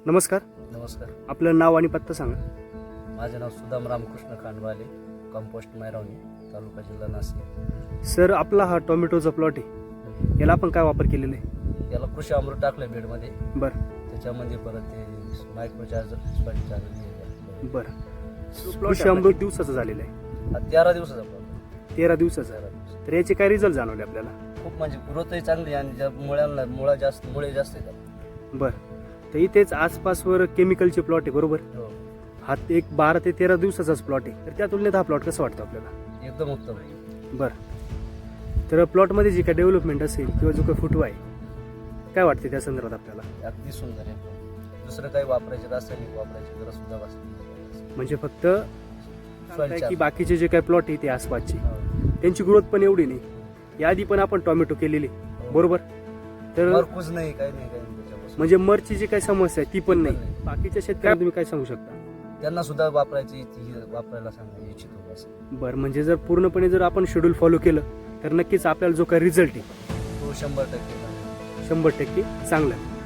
नमस्कार. नमस्कार. आपलं नाव आणि पत्ता सांगा. माझे नाव सुदाम रामकृष्ण खांडवाले, कंपोस्ट मैरावणी, तालुका जिल्हा नाशिक. सर, आपला हा टोमॅटोचा प्लॉट आहे, याला आपण काय वापर केलेला आहे? याला कृषी अमृत टाकलं बेडमध्ये. बरं त्याच्यामध्ये परत ते मायक्रो चार्जर बरं. कृषी अमृत दिवसाचं झालेलं आहे, 13 दिवसाचा प्लॉट. 13 दिवसाचा. 13 दिवस. तर याचे काय रिझल्ट जाणवले आपल्याला? खूप म्हणजे ग्रोथही चांगली आणि ज्या मुळे जास्त येतात. बरं. तर इथेच आसपासवर केमिकलचे प्लॉट आहे, बरोबर? हो, हा एक 12 ते 13 दिवसाचाच प्लॉट आहे. तर त्या तुलनेत हा प्लॉट कसा वाटतो आपल्याला? एकदम उत्तम आहे. बरं. तर प्लॉटमध्ये जी काय डेव्हलपमेंट असेल किंवा जो काही फुटवा आहे, काय वाटते त्या संदर्भात आपल्याला? अगदी सुंदर आहे. दुसरं काही वापरायचे रासायनिक वापरायची गरज सुद्धा भासत म्हणजे फक्त Soil की बाकीचे जे काही प्लॉट आहे ते आसपासचे, नाही. त्यांची ग्रोथ पण एवढी नाही. याआधी पण आपण टोमॅटो केलेले, बरोबर? तर मरकूज नाही, काही नाही त्याच्यापासून. म्हणजे मरची जी काही समस्या आहे ती पण नाही. बाकीच्या शेतकऱ्यांना तुम्ही काय सांगू शकता? त्यांना सुद्धा वापरायला सांगू इच्छितो असं. बरं. म्हणजे जर पूर्णपणे जर आपण शेड्यूल फॉलो केलं तर नक्कीच आपल्याला जो काही रिझल्ट आहे तो 100% 100% चांगला आहे.